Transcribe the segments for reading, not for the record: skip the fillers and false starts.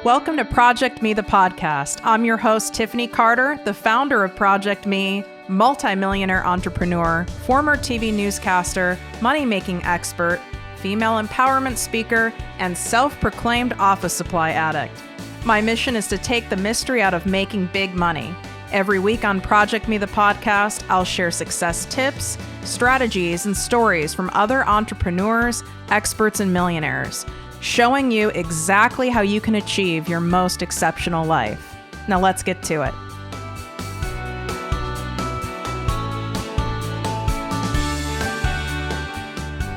Welcome to ProjectME the Podcast. I'm your host, Tiffany Carter, the founder of ProjectME, multi-millionaire entrepreneur, former TV newscaster, money-making expert, female empowerment speaker, and self-proclaimed office supply addict. My mission is to take the mystery out of making big money. Every week on ProjectME the Podcast, I'll share success tips, strategies, and stories from other entrepreneurs, experts, and millionaires, showing you exactly how you can achieve your most exceptional life. Now let's get to it.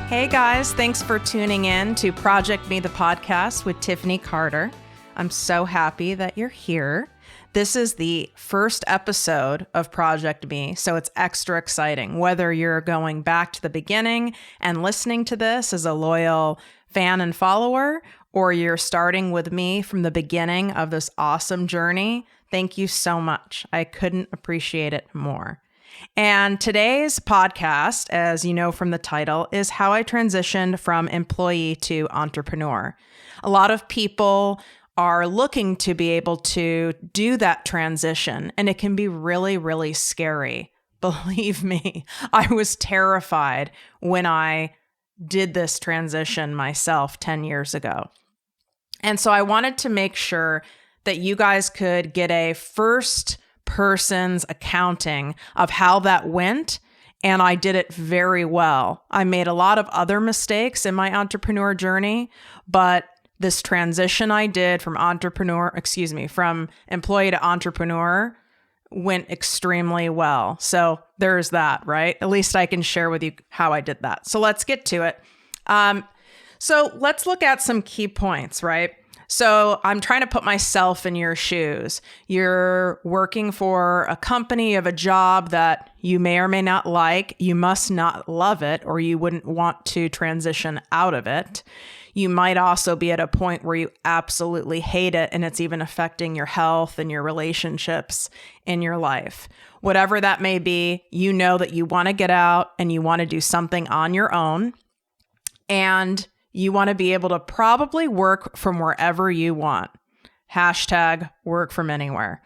Hey guys, thanks for tuning in to ProjectME the Podcast with Tiffany Carter. I'm so happy that you're here. This is the first episode of ProjectME, so it's extra exciting. Whether you're going back to the beginning and listening to this as a loyal fan and follower, or you're starting with me from the beginning of this awesome journey, thank you so much. I couldn't appreciate it more. And today's podcast, as you know from the title, is how I transitioned from employee to entrepreneur. A lot of people are looking to be able to do that transition, and it can be really, really scary. Believe me, I was terrified when I did this transition myself 10 years ago. And so I wanted to make sure that you guys could get a first person's accounting of how that went. And I did it very well. I made a lot of other mistakes in my entrepreneur journey, but this transition I did from employee to entrepreneur went extremely well. So there's that, right? At least I can share with you how I did that. So let's get to it. So let's look at some key points, right? So I'm trying to put myself in your shoes. You're working for a company of a job that you may or may not like. You must not love it, or you wouldn't want to transition out of it. You might also be at a point where you absolutely hate it and it's even affecting your health and your relationships in your life. Whatever that may be, you know that you want to get out and you want to do something on your own. And you want to be able to probably work from wherever you want. Hashtag work from anywhere.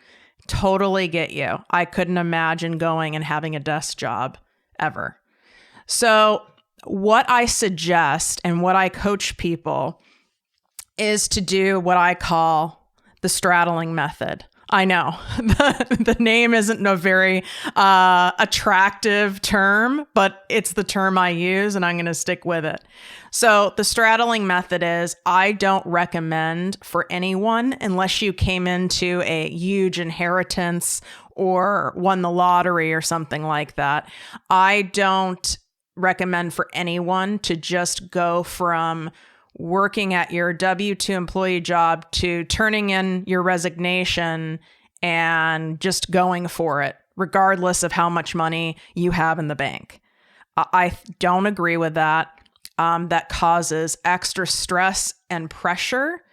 Totally get you. I couldn't imagine going and having a desk job ever. So what I suggest and what I coach people is to do what I call the straddling method. I know the name isn't a very attractive term, but it's the term I use and I'm going to stick with it. So the straddling method is, I don't recommend for anyone, unless you came into a huge inheritance or won the lottery or something like that. I don't recommend for anyone to just go from working at your W-2 employee job to turning in your resignation and just going for it, regardless of how much money you have in the bank. I don't agree with that. That causes extra stress and pressure.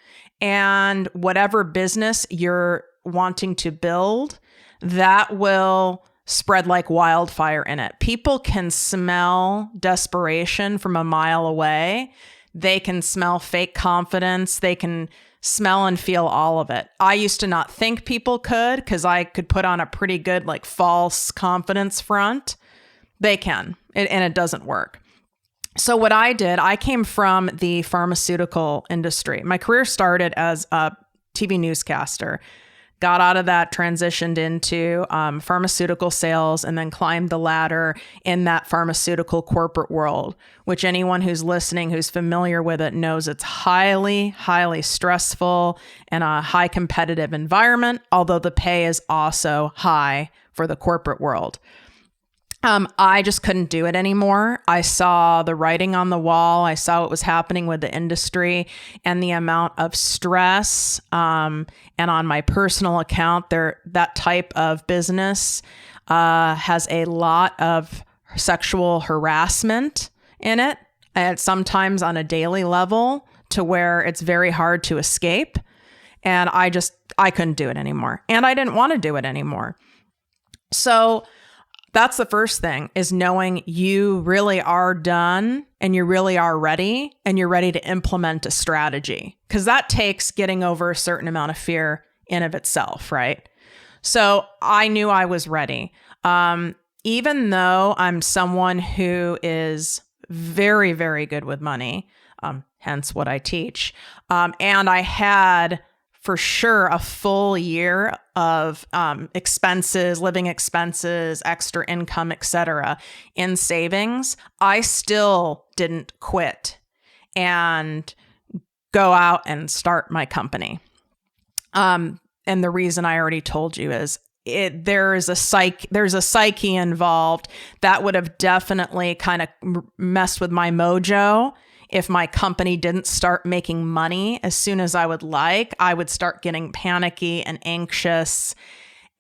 And whatever business you're wanting to build, that will spread like wildfire in it. People can smell desperation from a mile away. They can smell fake confidence. They can smell and feel all of it. I used to not think people could, because I could put on a pretty good false confidence front. They can, and it doesn't work. So what I did, I came from the pharmaceutical industry. My career started as a TV newscaster. Got out of that, transitioned into pharmaceutical sales, and then climbed the ladder in that pharmaceutical corporate world, which anyone who's listening, who's familiar with it, knows it's highly, highly stressful and a high competitive environment, although the pay is also high for the corporate world. I just couldn't do it anymore. I saw the writing on the wall. I saw what was happening with the industry and the amount of stress. And on my personal account, that type of business has a lot of sexual harassment in it, and sometimes on a daily level, to where it's very hard to escape. And I couldn't do it anymore. And I didn't want to do it anymore. So That's the first thing, is knowing you really are done and you really are ready and you're ready to implement a strategy, because that takes getting over a certain amount of fear in of itself, right? So I knew I was ready. Even though I'm someone who is very, very good with money, hence what I teach, and I had for sure a full year of expenses, living expenses, extra income, etc., in savings, I still didn't quit and go out and start my company. And the reason I already told you is there's a psyche involved that would have definitely kind of messed with my mojo. If my company didn't start making money as soon as I would start getting panicky and anxious,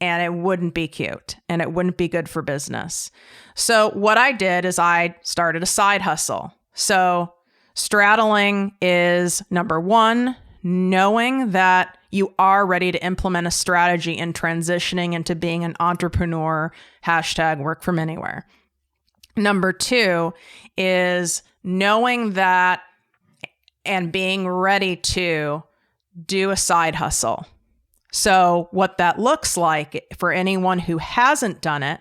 and it wouldn't be cute and it wouldn't be good for business. So what I did is I started a side hustle. So straddling is number one, knowing that you are ready to implement a strategy in transitioning into being an entrepreneur, #work from anywhere. Number two is knowing that and being ready to do a side hustle. So what that looks like for anyone who hasn't done it,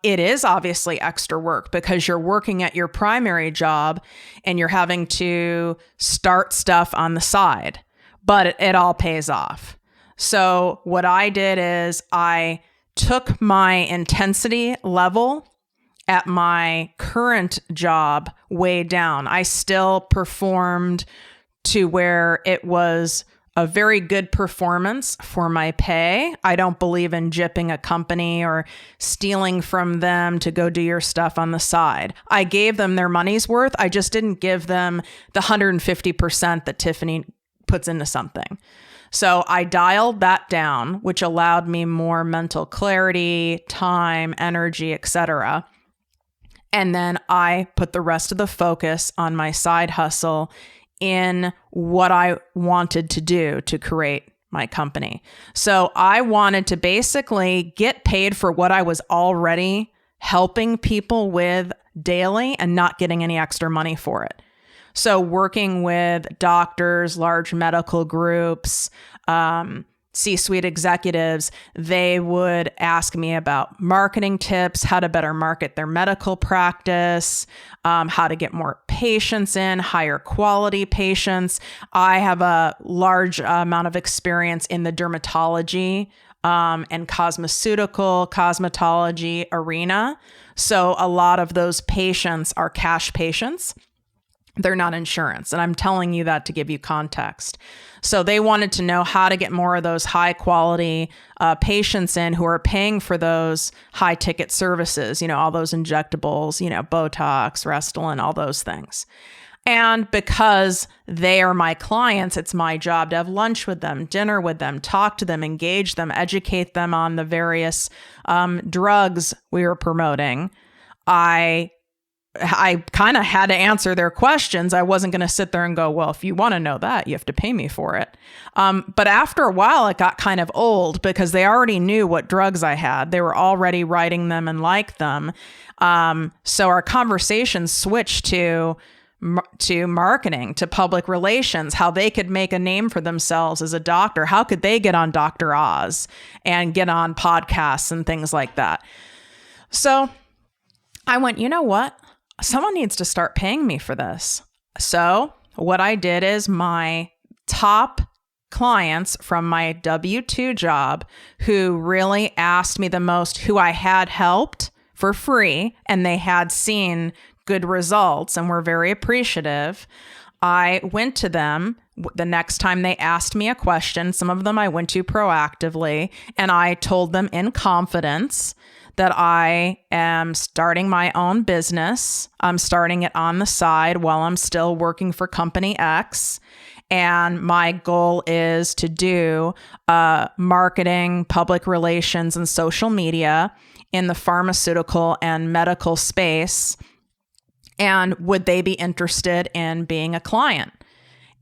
it is obviously extra work because you're working at your primary job and you're having to start stuff on the side, but it all pays off. So what I did is I took my intensity level at my current job way down. I still performed to where it was a very good performance for my pay. I don't believe in gypping a company or stealing from them to go do your stuff on the side. I gave them their money's worth. I just didn't give them the 150% that Tiffany puts into something. So I dialed that down, which allowed me more mental clarity, time, energy, etc. And then I put the rest of the focus on my side hustle in what I wanted to do to create my company. So I wanted to basically get paid for what I was already helping people with daily and not getting any extra money for it. So working with doctors, large medical groups, C-suite executives, they would ask me about marketing tips, how to better market their medical practice, how to get more patients in, higher quality patients. I have a large amount of experience in the dermatology and cosmetology arena. So a lot of those patients are cash patients. They're not insurance. And I'm telling you that to give you context. So they wanted to know how to get more of those high quality patients in who are paying for those high ticket services, all those injectables, Botox, Restylane, all those things. And because they are my clients, it's my job to have lunch with them, dinner with them, talk to them, engage them, educate them on the various drugs we were promoting. I kind of had to answer their questions. I wasn't going to sit there and go, well, if you want to know that, you have to pay me for it. But after a while, it got kind of old because they already knew what drugs I had. They were already writing them and liked them. So our conversation switched to marketing, to public relations, how they could make a name for themselves as a doctor. How could they get on Dr. Oz and get on podcasts and things like that? So I went, you know what? Someone needs to start paying me for this. So what I did is my top clients from my W-2 job who really asked me the most, who I had helped for free, and they had seen good results and were very appreciative. I went to them the next time they asked me a question. Some of them I went to proactively, and I told them in confidence that I am starting my own business. I'm starting it on the side while I'm still working for Company X. And my goal is to do marketing, public relations, and social media in the pharmaceutical and medical space. And would they be interested in being a client?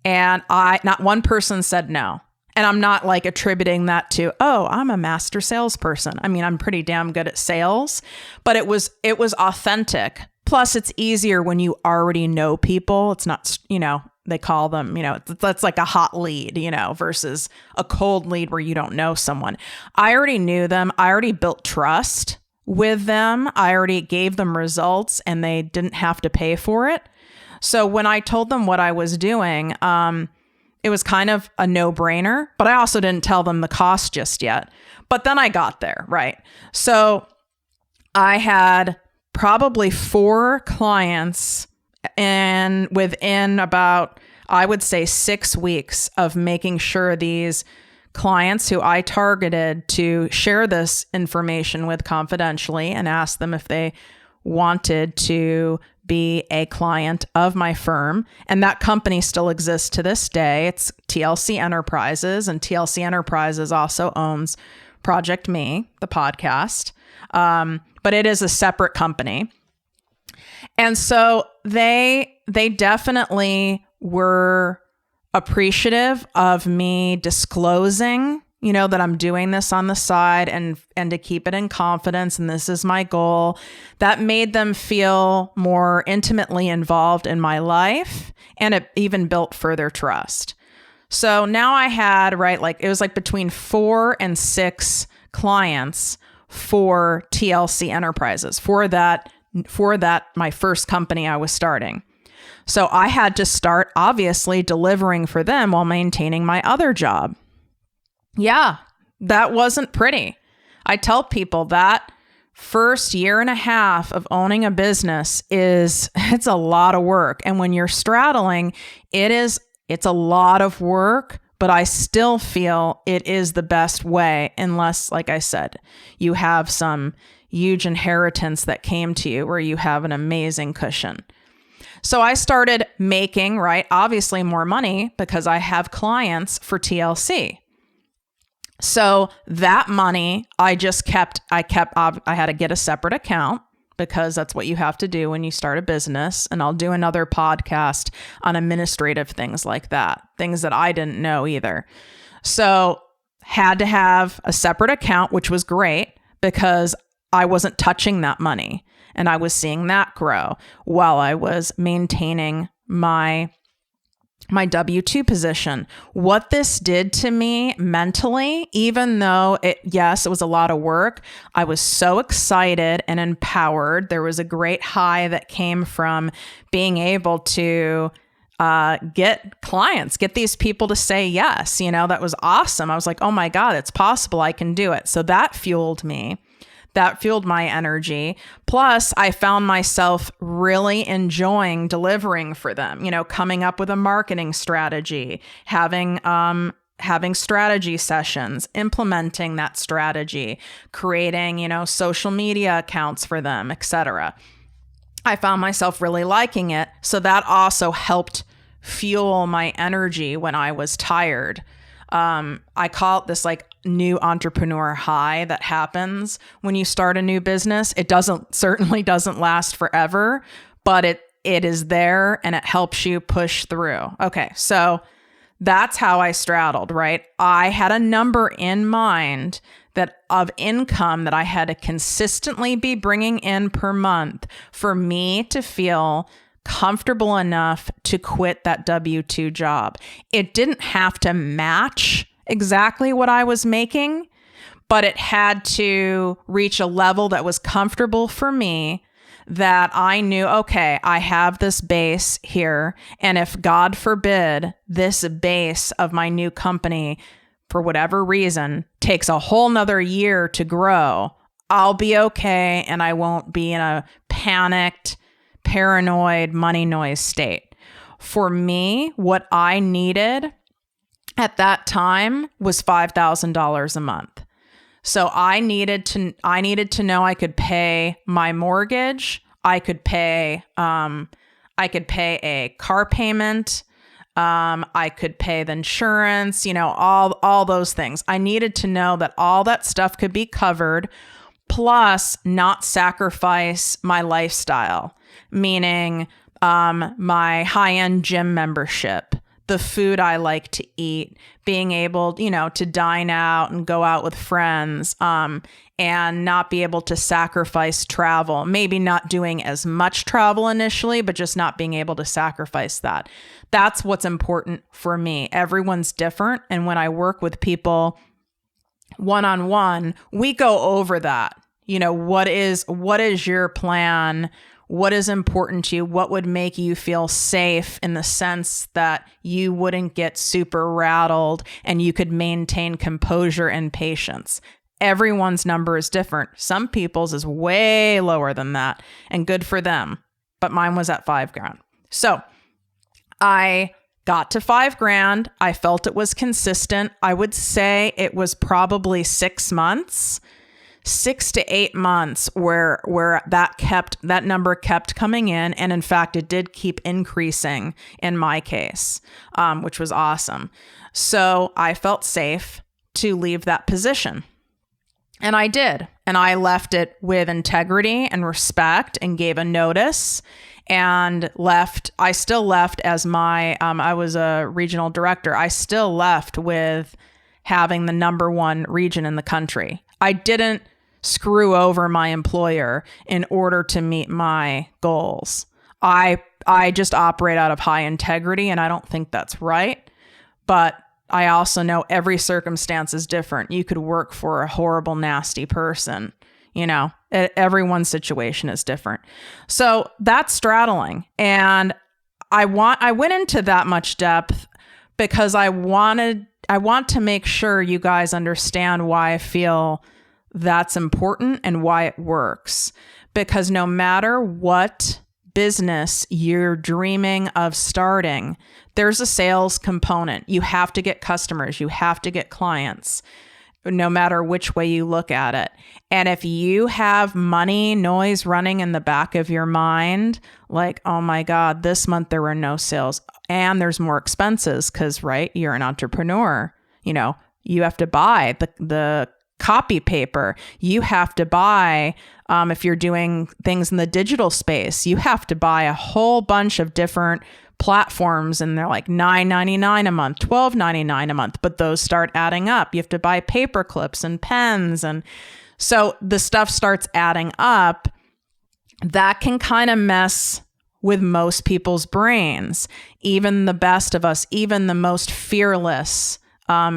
And not one person said no. And I'm not like attributing that to, oh, I'm a master salesperson. I mean, I'm pretty damn good at sales, but it was authentic. Plus, it's easier when you already know people. It's not, they call them, that's like a hot lead, versus a cold lead where you don't know someone. I already knew them. I already built trust with them. I already gave them results and they didn't have to pay for it. So when I told them what I was doing, it was kind of a no-brainer, but I also didn't tell them the cost just yet. But then I got there, right? So I had probably 4 clients, and within about, I would say, 6 weeks of making sure these clients who I targeted to share this information with confidentially and ask them if they wanted to be a client of my firm. And that company still exists to this day. It's TLC Enterprises, and TLC Enterprises also owns ProjectME, the podcast. But it is a separate company. And so they definitely were appreciative of me disclosing, that I'm doing this on the side and to keep it in confidence. And this is my goal. That made them feel more intimately involved in my life. And it even built further trust. So now I had, it was like between 4 and 6 clients for TLC Enterprises, for that, my first company I was starting. So I had to start obviously delivering for them while maintaining my other job. Yeah, that wasn't pretty. I tell people that first year and a half of owning a business it's a lot of work. And when you're straddling, it's a lot of work, but I still feel it is the best way, unless, like I said, you have some huge inheritance that came to you where you have an amazing cushion. So I started making, obviously more money because I have clients for TLC. So that money I had to get a separate account because that's what you have to do when you start a business. And I'll do another podcast on administrative things like that, things that I didn't know either. So had to have a separate account, which was great because I wasn't touching that money and I was seeing that grow while I was maintaining my W-2 position. What this did to me mentally, even though it was a lot of work, I was so excited and empowered. There was a great high that came from being able to get clients, get these people to say yes. That was awesome. I was like, oh my God, it's possible. I can do it. So that fueled me. That fueled my energy. Plus, I found myself really enjoying delivering for them, coming up with a marketing strategy, having strategy sessions, implementing that strategy, creating, social media accounts for them, etc. I found myself really liking it. So that also helped fuel my energy when I was tired. I call it this new entrepreneur high that happens when you start a new business. It certainly doesn't last forever, but it is there and it helps you push through. Okay. So that's how I straddled, right? I had a number in mind of income that I had to consistently be bringing in per month for me to feel comfortable enough to quit that W-2 job. It didn't have to match exactly what I was making, but it had to reach a level that was comfortable for me, that I knew, okay, I have this base here. And if God forbid this base of my new company, for whatever reason, takes a whole nother year to grow, I'll be okay. And I won't be in a panicked, paranoid, money noise state. For me, what I needed at that time was $5,000 a month. So I needed to know I could pay my mortgage. I could pay a car payment. I could pay the insurance, all those things. I needed to know that all that stuff could be covered, plus not sacrifice my lifestyle, meaning my high-end gym membership, the food I like to eat, being able, to dine out and go out with friends, and not be able to sacrifice travel, maybe not doing as much travel initially, but just not being able to sacrifice that. That's what's important for me. Everyone's different. And when I work with people one-on-one, we go over that. What is your plan? What is important to you? What would make you feel safe in the sense that you wouldn't get super rattled and you could maintain composure and patience? Everyone's number is different. Some people's is way lower than that, and good for them. But mine was at $5,000. So I got to $5,000. I felt it was consistent. I would say it was probably 6 months. 6 to 8 months where that number kept coming in. And in fact, it did keep increasing in my case, which was awesome. So I felt safe to leave that position. And I did. And I left it with integrity and respect and gave a notice and left. I still left as I was a regional director. I still left with having the #1 region in the country. I didn't screw over my employer in order to meet my goals. I just operate out of high integrity, and I don't think that's right. But I also know every circumstance is different. You could work for a horrible, nasty person. Everyone's situation is different. So that's straddling. And I went into that much depth because I want to make sure you guys understand why I feel that's important and why it works. Because no matter what business you're dreaming of starting, there's a sales component. You have to get customers. You have to get clients, no matter which way you look at it. And if you have money noise running in the back of your mind, like, oh my God, this month there were no sales and there's more expenses because, right, you're an entrepreneur. You have to buy the copy paper. You have to buy, if you're doing things in the digital space, you have to buy a whole bunch of different platforms, and they're like $9.99 a month, $12.99 a month, but those start adding up. You have to buy paper clips and pens. And so the stuff starts adding up. That can kind of mess with most people's brains, even the best of us, even the most fearless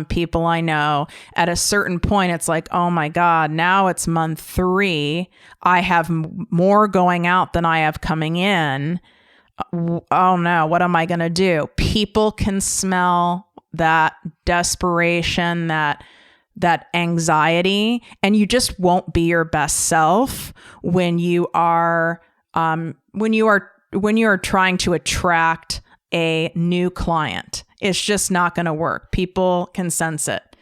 people I know. At a certain point, it's like, oh my God, now it's month 3. I have more going out than I have coming in. Oh no, what am I going to do? People can smell that desperation, that anxiety, and you just won't be your best self when you are trying to attract a new client. It's just not going to work. People can sense it.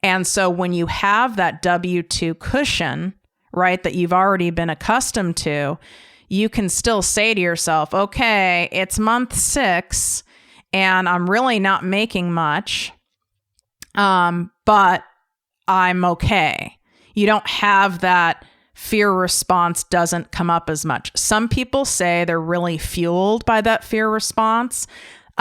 And so when you have that W-2 cushion, right, that you've already been accustomed to, you can still say to yourself, okay, it's month 6 and I'm really not making much, but I'm okay. You don't have that fear response doesn't come up as much. Some people say they're really fueled by that fear response.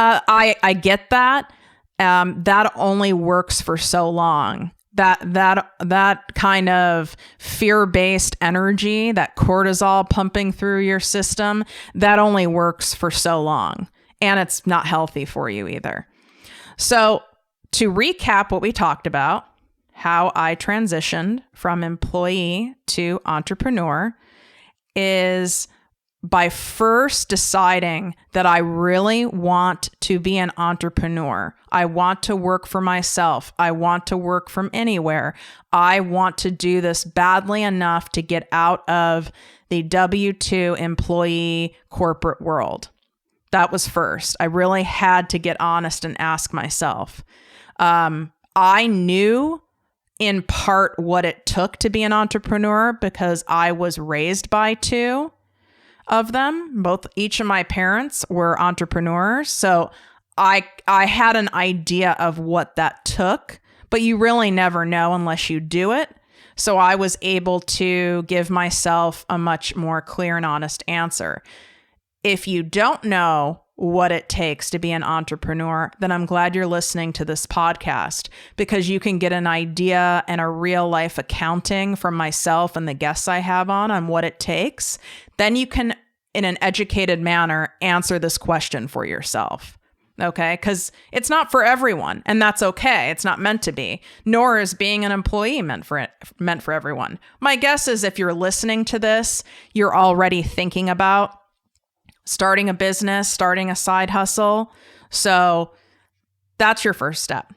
I get that. That only works for so long. That kind of fear-based energy, that cortisol pumping through your system, that only works for so long. And it's not healthy for you either. So to recap what we talked about, how I transitioned from employee to entrepreneur is by first deciding that I really want to be an entrepreneur. I want to work for myself. I want to work from anywhere. I want to do this badly enough to get out of the W-2 employee corporate world. That was first. I really had to get honest and ask myself. I knew in part what it took to be an entrepreneur because I was raised by 2 of them. Each of my parents were entrepreneurs. So I had an idea of what that took, but you really never know unless you do it. So I was able to give myself a much more clear and honest answer. If you don't know what it takes to be an entrepreneur, then I'm glad you're listening to this podcast, because you can get an idea and a real life accounting from myself and the guests I have on what it takes. Then you can, in an educated manner, answer this question for yourself. Okay? Because it's not for everyone, and that's okay. It's not meant to be, nor is being an employee meant for everyone. My guess is if you're listening to this, you're already thinking about starting a business, starting a side hustle. So that's your first step.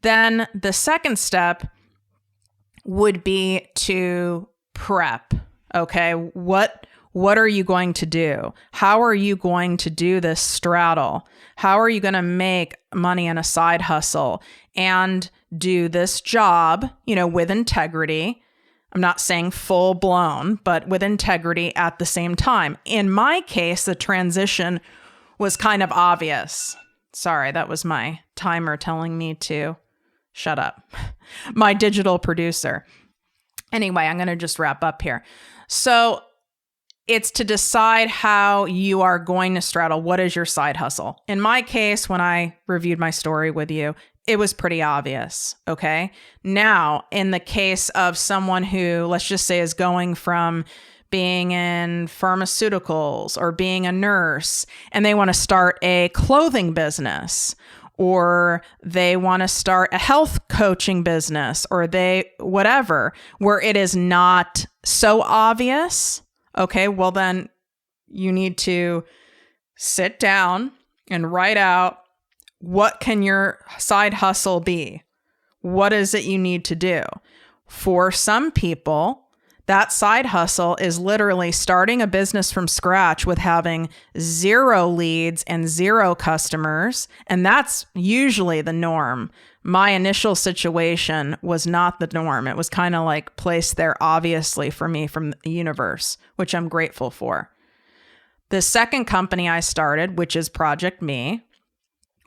Then the second step would be to prep. Okay, what are you going to do? How are you going to do this straddle? How are you going to make money in a side hustle and do this job, with integrity? I'm not saying full blown, but with integrity at the same time. In my case, the transition was kind of obvious. Sorry, that was my timer telling me to shut up. My digital producer. Anyway, I'm going to just wrap up here. So it's to decide how you are going to straddle. What is your side hustle? In my case, when I reviewed my story with you, it was pretty obvious. Okay. Now, in the case of someone who, let's just say, is going from being in pharmaceuticals or being a nurse, and they want to start a clothing business, or they want to start a health coaching business, or whatever, where it is not so obvious. Okay. Well, then you need to sit down and write out, what can your side hustle be? What is it you need to do? For some people, that side hustle is literally starting a business from scratch with having 0 leads and 0 customers. And that's usually the norm. My initial situation was not the norm. It was kind of like placed there obviously for me from the universe, which I'm grateful for. The second company I started, which is ProjectME,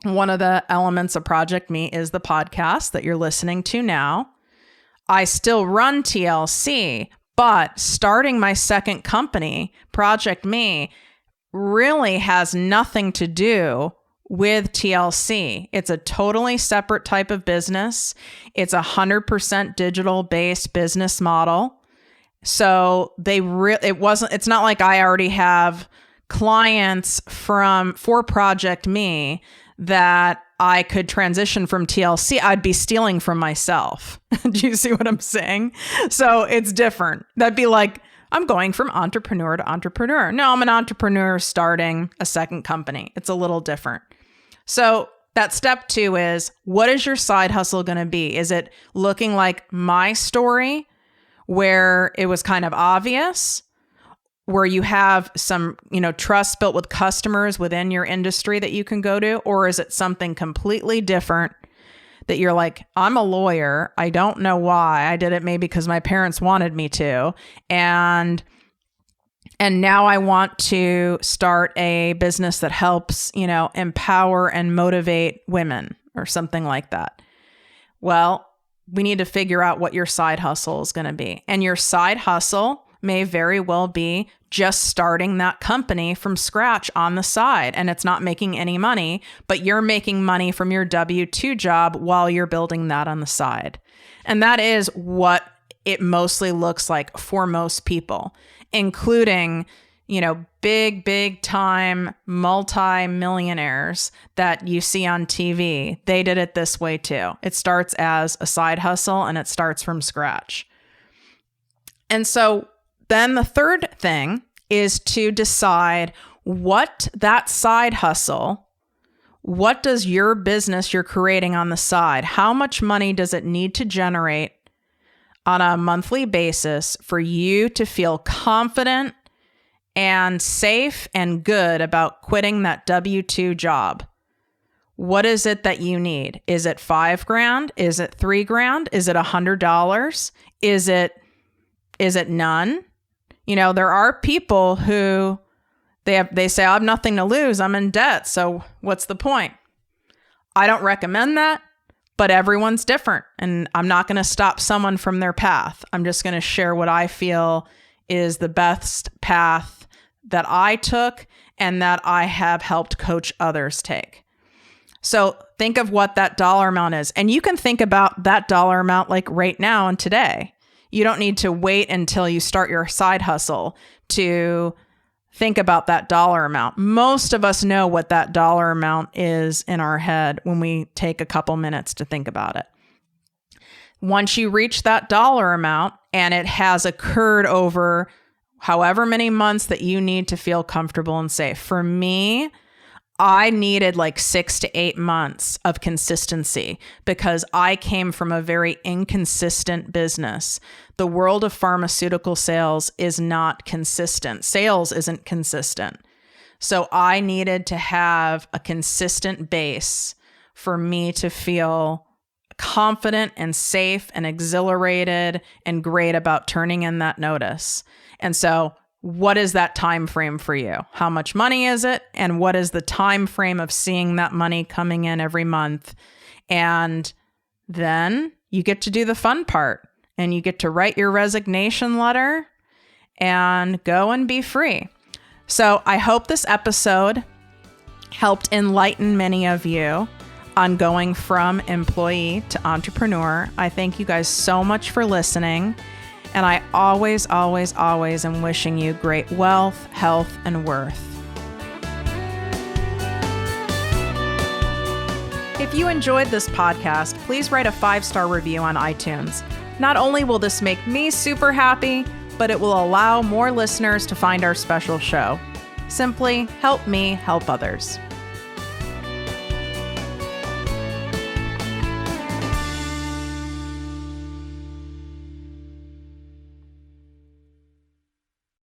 one of the elements of ProjectME is the podcast that you're listening to now. I still run TLC, but starting my second company, ProjectME, really has nothing to do with TLC. It's a totally separate type of business. It's 100% digital-based business model. So it's not like I already have clients for ProjectME that I could transition from TLC. I'd be stealing from myself. Do you see what I'm saying? So it's different. That'd be like, I'm going from entrepreneur to entrepreneur. No, I'm an entrepreneur starting a second company. It's a little different. So that step 2 is, what is your side hustle going to be? Is it looking like my story, where it was kind of obvious, where you have some, trust built with customers within your industry that you can go to? Or is it something completely different that you're like, I'm a lawyer. I don't know why. I did it maybe because my parents wanted me to. And now I want to start a business that helps, empower and motivate women or something like that. Well, we need to figure out what your side hustle is going to be. And your side hustle may very well be just starting that company from scratch on the side, and it's not making any money, but you're making money from your W-2 job while you're building that on the side. And that is what it mostly looks like for most people, including, big time multi-millionaires that you see on TV. They did it this way too. It starts as a side hustle and it starts from scratch. And so then the third thing is to decide what that side hustle, what does your business you're creating on the side, how much money does it need to generate on a monthly basis for you to feel confident and safe and good about quitting that W-2 job? What is it that you need? Is it $5,000? Is it $3,000? Is it $100? Is it none? There are people who they say, I have nothing to lose. I'm in debt. So what's the point? I don't recommend that, but everyone's different. And I'm not going to stop someone from their path. I'm just going to share what I feel is the best path that I took and that I have helped coach others take. So think of what that dollar amount is. And you can think about that dollar amount like right now and today. You don't need to wait until you start your side hustle to think about that dollar amount. Most of us know what that dollar amount is in our head when we take a couple minutes to think about it. Once you reach that dollar amount and it has occurred over however many months that you need to feel comfortable and safe. For me, I needed like 6 to 8 months of consistency because I came from a very inconsistent business. The world of pharmaceutical sales is not consistent. Sales isn't consistent. So I needed to have a consistent base for me to feel confident and safe and exhilarated and great about turning in that notice. And so what is that time frame for you? How much money is it? And what is the time frame of seeing that money coming in every month? And then you get to do the fun part and you get to write your resignation letter and go and be free. So I hope this episode helped enlighten many of you on going from employee to entrepreneur. I thank you guys so much for listening. And I always, always, always am wishing you great wealth, health, and worth. If you enjoyed this podcast, please write a 5-star review on iTunes. Not only will this make me super happy, but it will allow more listeners to find our special show. Simply help me help others.